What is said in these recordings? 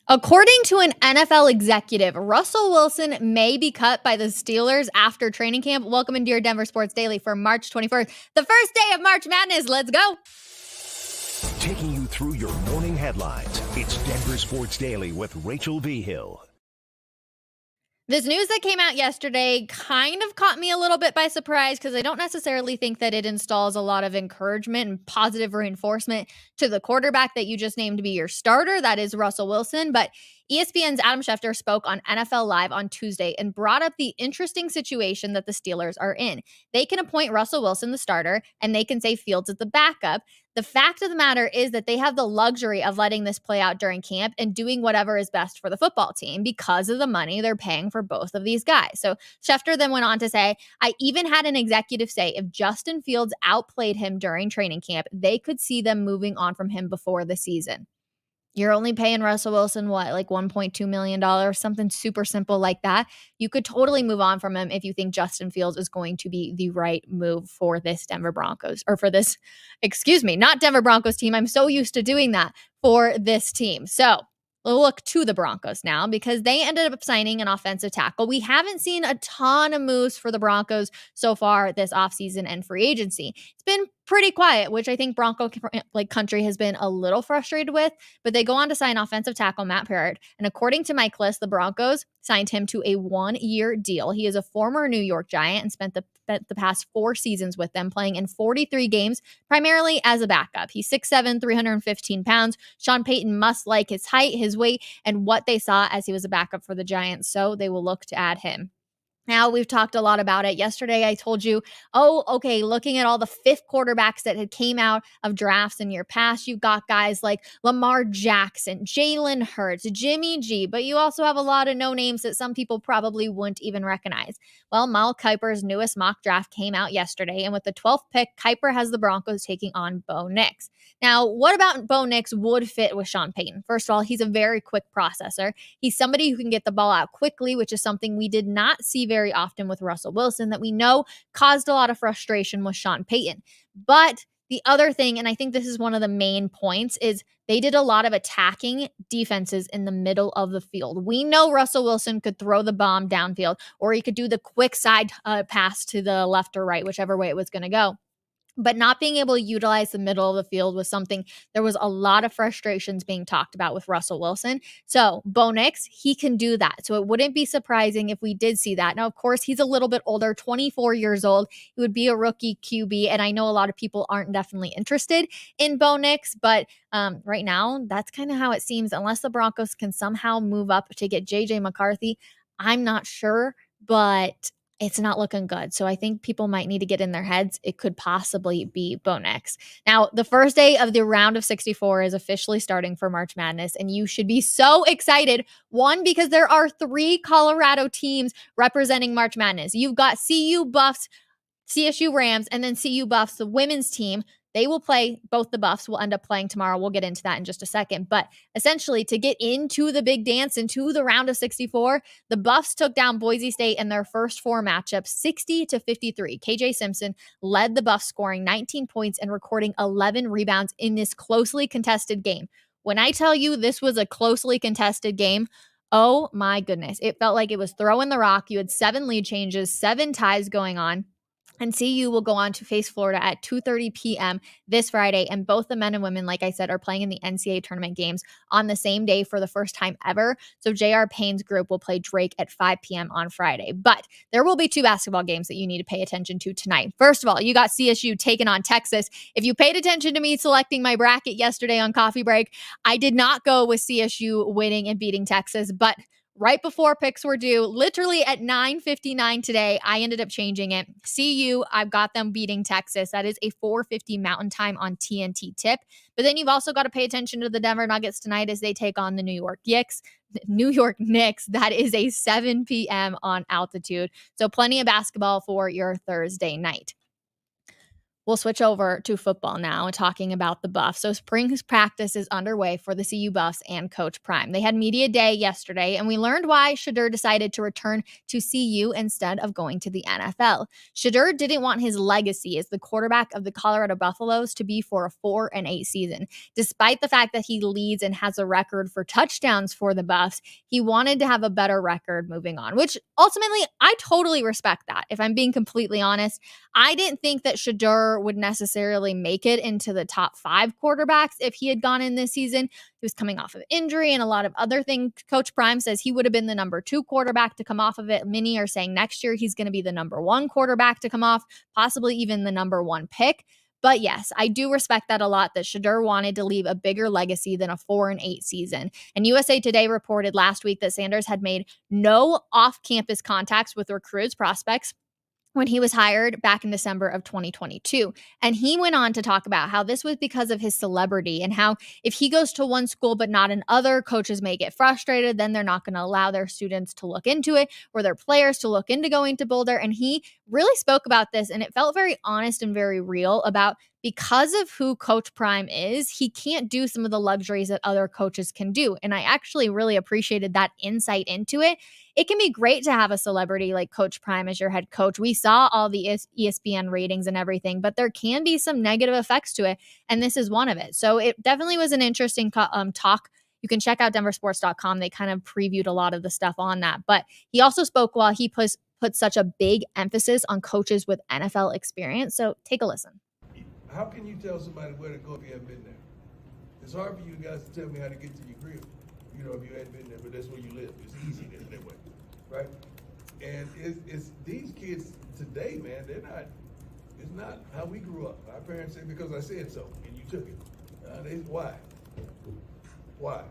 According to an NFL executive, Russell Wilson may be cut by the Steelers after training camp. Welcome into your Denver Sports Daily for March 21st, the first day of March Madness. Let's go. Taking you through your morning headlines, it's Denver Sports Daily with Rachel V. Hill. This news that came out yesterday kind of caught me a little bit by surprise because I don't necessarily think that it installs a lot of encouragement and positive reinforcement to the quarterback that you just named to be your starter. That is Russell Wilson. But ESPN's Adam Schefter spoke on NFL Live on Tuesday and brought up the interesting situation that the Steelers are in. They can appoint Russell Wilson the starter, and they can say Fields is the backup. The fact of the matter is that they have the luxury of letting this play out during camp and doing whatever is best for the football team because of the money they're paying for both of these guys. So Schefter then went on to say, I even had an executive say if Justin Fields outplayed him during training camp, they could see them moving on from him before the season. You're only paying Russell Wilson, what, like $1.2 million, something super simple like that. You could totally move on from him if you think Justin Fields is going to be the right move for this Denver Broncos, or for this, not Denver Broncos team. I'm so used to doing that for this team. So we'll look to the Broncos now because they ended up signing an offensive tackle. We haven't seen a ton of moves for the Broncos so far this offseason and free agency. It's been pretty quiet, which I think Bronco country has been a little frustrated with, but they go on to sign offensive tackle Matt Parrott. And according to Mike Liss, the Broncos signed him to a 1-year deal. He is a former New York Giant and spent the past 4 seasons with them, playing in 43 games, primarily as a backup. He's 6'7", 315 pounds. Sean Payton must like his height, his weight, and what they saw as he was a backup for the Giants, so they will look to add him. Now, we've talked a lot about it. Yesterday, I told you, looking at all the fifth quarterbacks that had came out of drafts in year past, you've got guys like Lamar Jackson, Jalen Hurts, Jimmy G, but you also have a lot of no names that some people probably wouldn't even recognize. Well, Mel Kiper's newest mock draft came out yesterday, and with the 12th pick, Kiper has the Broncos taking on Bo Nix. Now, what about Bo Nix would fit with Sean Payton? First of all, he's a very quick processor. He's somebody who can get the ball out quickly, which is something we did not see very often with Russell Wilson that we know caused a lot of frustration with Sean Payton. But the other thing, and I think this is one of the main points, is they did a lot of attacking defenses in the middle of the field. We know Russell Wilson could throw the bomb downfield, or he could do the quick side pass to the left or right, whichever way it was going to go. But not being able to utilize the middle of the field was something there was a lot of frustrations being talked about with Russell Wilson. So Bo Nix, he can do that. So it wouldn't be surprising if we did see that. Now, of course, he's a little bit older, 24 years old. He would be a rookie QB. And I know a lot of people aren't definitely interested in Bo Nix, but right now, that's kind of how it seems. Unless the Broncos can somehow move up to get JJ McCarthy, I'm not sure, but it's not looking good. So I think people might need to get in their heads. It could possibly be Bo Nix. Now, the first day of the round of 64 is officially starting for March Madness, and you should be so excited. One, because there are 3 Colorado teams representing March Madness. You've got CU Buffs, CSU Rams, and then CU Buffs, the women's team. They will play, both the Buffs will end up playing tomorrow. We'll get into that in just a second. But essentially, to get into the big dance, into the round of 64, the Buffs took down Boise State in their first 4 matchups, 60-53. KJ Simpson led the Buffs, scoring 19 points and recording 11 rebounds in this closely contested game. When I tell you this was a closely contested game, oh my goodness. It felt like it was throwing the rock. You had 7 lead changes, 7 ties going on. And CU will go on to face Florida at 2:30 p.m. this Friday. And both the men and women, like I said, are playing in the NCAA tournament games on the same day for the first time ever. So J.R. Payne's group will play Drake at 5 p.m. on Friday. But there will be 2 basketball games that you need to pay attention to tonight. First of all, you got CSU taking on Texas. If you paid attention to me selecting my bracket yesterday on Coffee Break, I did not go with CSU winning and beating Texas, but right before picks were due, literally at 9:59 today, I ended up changing it. CU, I've got them beating Texas. That is a 4:50 Mountain Time on TNT tip. But then you've also got to pay attention to the Denver Nuggets tonight as they take on the New York Knicks. That is a 7 p.m. on Altitude. So plenty of basketball for your Thursday night. We'll switch over to football now and talking about the Buffs. So spring practice is underway for the CU Buffs and Coach Prime. They had media day yesterday, and we learned why Shadur decided to return to CU instead of going to the NFL. Shadur didn't want his legacy as the quarterback of the Colorado Buffaloes to be for a 4-8 season. Despite the fact that he leads and has a record for touchdowns for the Buffs, he wanted to have a better record moving on, which ultimately I totally respect that. If I'm being completely honest, I didn't think that Shadur would necessarily make it into the top 5 quarterbacks if he had gone in this season. He was coming off of injury and a lot of other things. Coach Prime says he would have been the number 2 quarterback to come off of it. Many are saying next year he's going to be the number 1 quarterback to come off, possibly even the number 1 pick. But yes, I do respect that a lot, that Shadur wanted to leave a bigger legacy than a 4-8 season. And USA Today reported last week that Sanders had made no off-campus contacts with recruits, prospects, when he was hired back in December of 2022. And he went on to talk about how this was because of his celebrity and how if he goes to one school but not another, coaches may get frustrated. Then they're not going to allow their students to look into it or their players to look into going to Boulder. And he really spoke about this, and it felt very honest and very real about because of who Coach Prime is, he can't do some of the luxuries that other coaches can do. And I actually really appreciated that insight into it. It can be great to have a celebrity like Coach Prime as your head coach. We saw all the ESPN ratings and everything, but there can be some negative effects to it, and this is one of it. So it definitely was an interesting talk. You can check out denversports.com. They kind of previewed a lot of the stuff on that. But he also spoke while he put such a big emphasis on coaches with NFL experience. So take a listen. How can you tell somebody where to go if you haven't been there? It's hard for you guys to tell me how to get to your crib, if you hadn't been there, but that's where you live. It's easy that way, right? And it's these kids today, man, it's not how we grew up. Our parents said, because I said so, and you took it. Why? Why?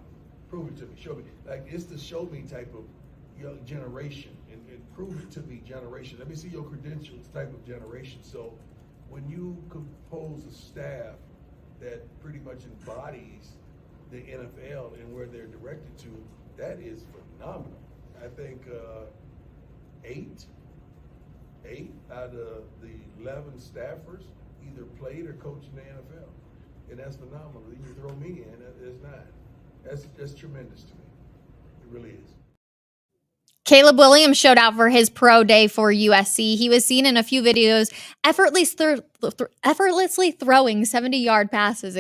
Prove it to me, show me. Like, it's the show me type of generation, and prove it to me generation. Let me see your credentials type of generation. So when you compose a staff that pretty much embodies the NFL and where they're directed to, that is phenomenal. I think eight out of the 11 staffers either played or coached in the NFL, and that's phenomenal. You throw me in, it's not. That's tremendous to me. It really is. Caleb Williams showed out for his pro day for USC. He was seen in a few videos effortlessly throwing 70-yard passes,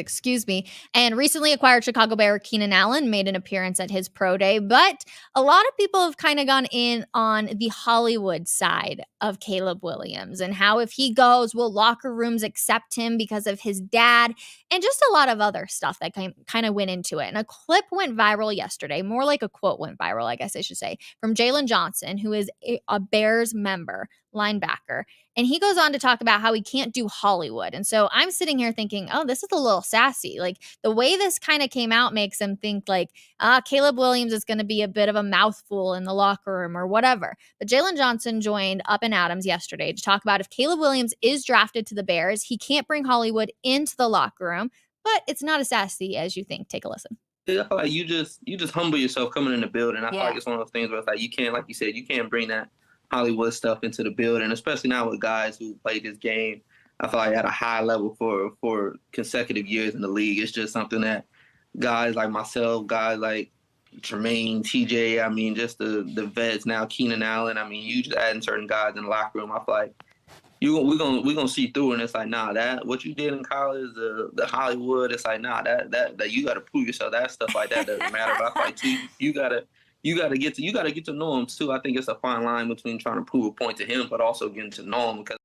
and recently acquired Chicago Bear Keenan Allen made an appearance at his pro day. But a lot of people have kind of gone in on the Hollywood side of Caleb Williams and how if he goes, will locker rooms accept him because of his dad, and just a lot of other stuff that kind of went into it. And a clip went viral yesterday, more like a quote went viral, I guess I should say, from Jalen Johnson, who is a Bears member, linebacker. And he goes on to talk about how he can't do Hollywood. And so I'm sitting here thinking, oh, this is a little sassy. Like the way this kind of came out makes him think like, Caleb Williams is going to be a bit of a mouthful in the locker room or whatever. But Jalen Johnson joined Up and Adams yesterday to talk about if Caleb Williams is drafted to the Bears, he can't bring Hollywood into the locker room, but it's not as sassy as you think. Take a listen. I feel like you just humble yourself coming in the building. I feel like it's one of those things where it's like you can't, like you said, you can't bring that Hollywood stuff into the building, especially now with guys who play this game. I feel like at a high level for consecutive years in the league. It's just something that guys like myself, guys like Tremaine, TJ, I mean, just the vets now, Keenan Allen. I mean, you just adding certain guys in the locker room. I feel like we're gonna see through, and it's like, nah, that what you did in college, the Hollywood, it's like, nah, that you got to prove yourself. That stuff like that doesn't matter. But I feel like too, you gotta get to know him too. I think it's a fine line between trying to prove a point to him, but also getting to know him. Because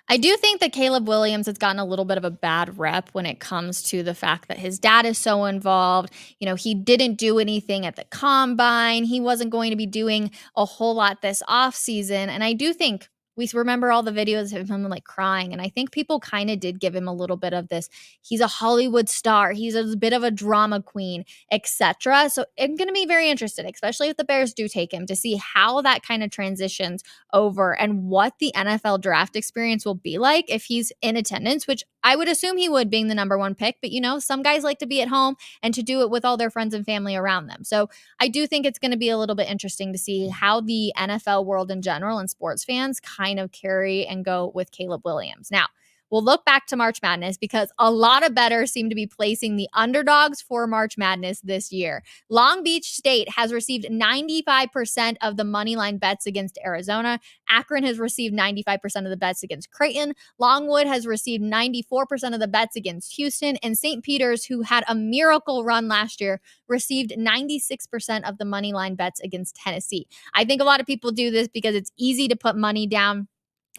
I do think that Caleb Williams has gotten a little bit of a bad rep when it comes to the fact that his dad is so involved. He didn't do anything at the combine. He wasn't going to be doing a whole lot this offseason. And I do think we remember all the videos of him like crying. And I think people kind of did give him a little bit of this. He's a Hollywood star. He's a bit of a drama queen, etc. So I'm going to be very interested, especially if the Bears do take him, to see how that kind of transitions over and what the NFL draft experience will be like if he's in attendance, which I would assume he would, being the number 1 pick. But, some guys like to be at home and to do it with all their friends and family around them. So I do think it's going to be a little bit interesting to see how the NFL world in general and sports fans kind of carry and go with Caleb Williams. Now, we'll look back to March Madness because a lot of bettors seem to be placing the underdogs for March Madness this year. Long Beach State has received 95% of the money line bets against Arizona. Akron has received 95% of the bets against Creighton. Longwood has received 94% of the bets against Houston. And St. Peter's, who had a miracle run last year, received 96% of the money line bets against Tennessee. I think a lot of people do this because it's easy to put money down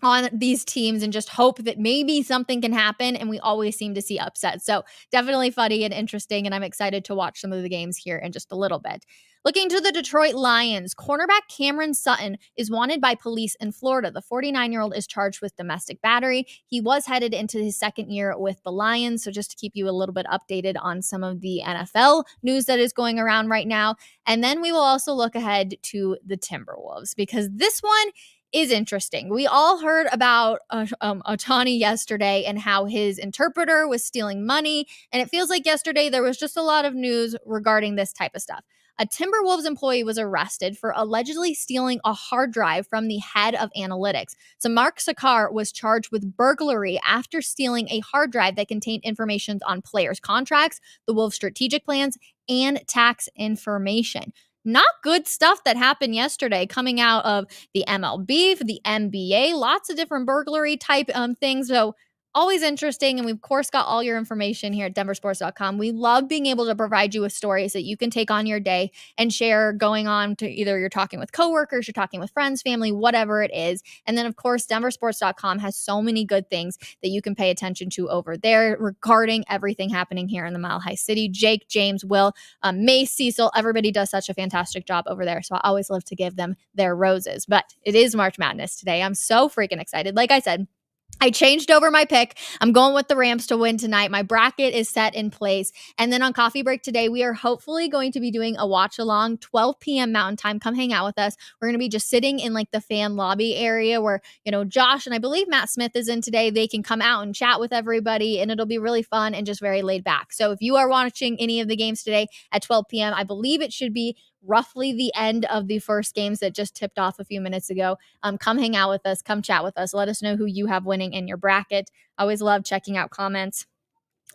on these teams and just hope that maybe something can happen, and we always seem to see upsets. So definitely funny and interesting, and I'm excited to watch some of the games here in just a little bit. Looking to the Detroit Lions, cornerback Cameron Sutton is wanted by police in Florida. The 49-year-old is charged with domestic battery. He was headed into his second year with the Lions, so just to keep you a little bit updated on some of the NFL news that is going around right now. And then we will also look ahead to the Timberwolves, because this one is interesting. We all heard about Otani yesterday and how his interpreter was stealing money. And it feels like yesterday there was just a lot of news regarding this type of stuff. A Timberwolves employee was arrested for allegedly stealing a hard drive from the head of analytics. So Mark Sakar was charged with burglary after stealing a hard drive that contained information on players' contracts, the Wolves' strategic plans, and tax information. Not good stuff that happened yesterday coming out of the MLB, the NBA, lots of different burglary type things. So always interesting. And we, of course, got all your information here at denversports.com. We love being able to provide you with stories that you can take on your day and share going on to either you're talking with coworkers, you're talking with friends, family, whatever it is. And then, of course, denversports.com has so many good things that you can pay attention to over there regarding everything happening here in the Mile High City. Jake, James, Will, Mace, Cecil, everybody does such a fantastic job over there. So I always love to give them their roses. But it is March Madness today. I'm so freaking excited. Like I said, I changed over my pick. I'm going with the Rams to win tonight. My bracket is set in place. And then on coffee break today, we are hopefully going to be doing a watch along, 12 p.m. Mountain Time. Come hang out with us. We're going to be just sitting in like the fan lobby area where, Josh and I believe Matt Smith is in today. They can come out and chat with everybody, and it'll be really fun and just very laid back. So if you are watching any of the games today at 12 p.m., I believe it should be roughly the end of the first games that just tipped off a few minutes ago. Come hang out with us. Come chat with us. Let us know who you have winning in your bracket. I always love checking out comments.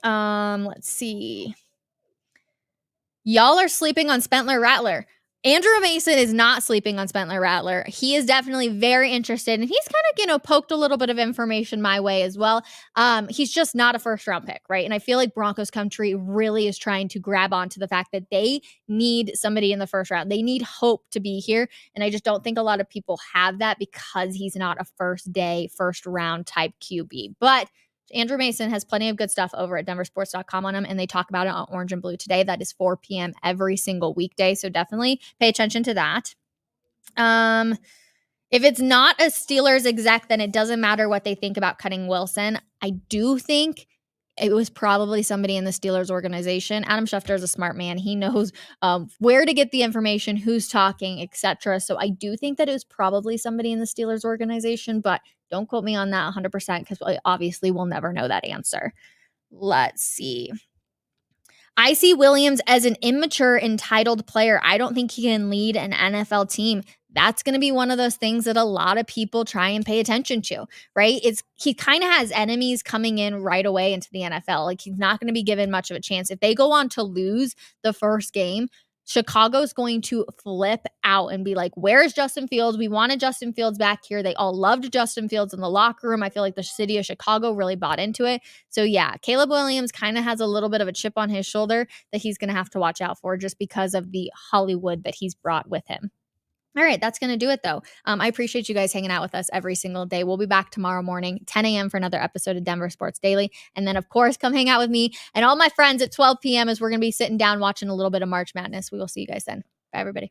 Let's see. Y'all are sleeping on Spentler Rattler. Andrew Mason is not sleeping on Spentler Rattler. He is definitely very interested, and he's kind of, poked a little bit of information my way as well. He's just not a first-round pick, right? And I feel like Broncos country really is trying to grab onto the fact that they need somebody in the first round. They need hope to be here, and I just don't think a lot of people have that because he's not a first-day, first-round type QB. But Andrew Mason has plenty of good stuff over at denversports.com on him, and they talk about it on Orange and Blue today. That is 4 p.m. every single weekday, so definitely pay attention to that. If it's not a Steelers exec, then it doesn't matter what they think about cutting Wilson. I do think it was probably somebody in the Steelers organization. Adam Schefter is a smart man. He knows where to get the information, who's talking, etc. So I do think that it was probably somebody in the Steelers organization, but don't quote me on that 100% because obviously we'll never know that answer. Let's see. I see Williams as an immature, entitled player. I don't think he can lead an NFL team. That's going to be one of those things that a lot of people try and pay attention to, right? He kind of has enemies coming in right away into the NFL. Like, he's not going to be given much of a chance. If they go on to lose the first game, Chicago's going to flip out and be like, where's Justin Fields? We wanted Justin Fields back here. They all loved Justin Fields in the locker room. I feel like the city of Chicago really bought into it. So yeah, Caleb Williams kind of has a little bit of a chip on his shoulder that he's going to have to watch out for just because of the Hollywood that he's brought with him. All right, that's going to do it, though. I appreciate you guys hanging out with us every single day. We'll be back tomorrow morning, 10 a.m. for another episode of Denver Sports Daily. And then, of course, come hang out with me and all my friends at 12 p.m. as we're going to be sitting down watching a little bit of March Madness. We will see you guys then. Bye, everybody.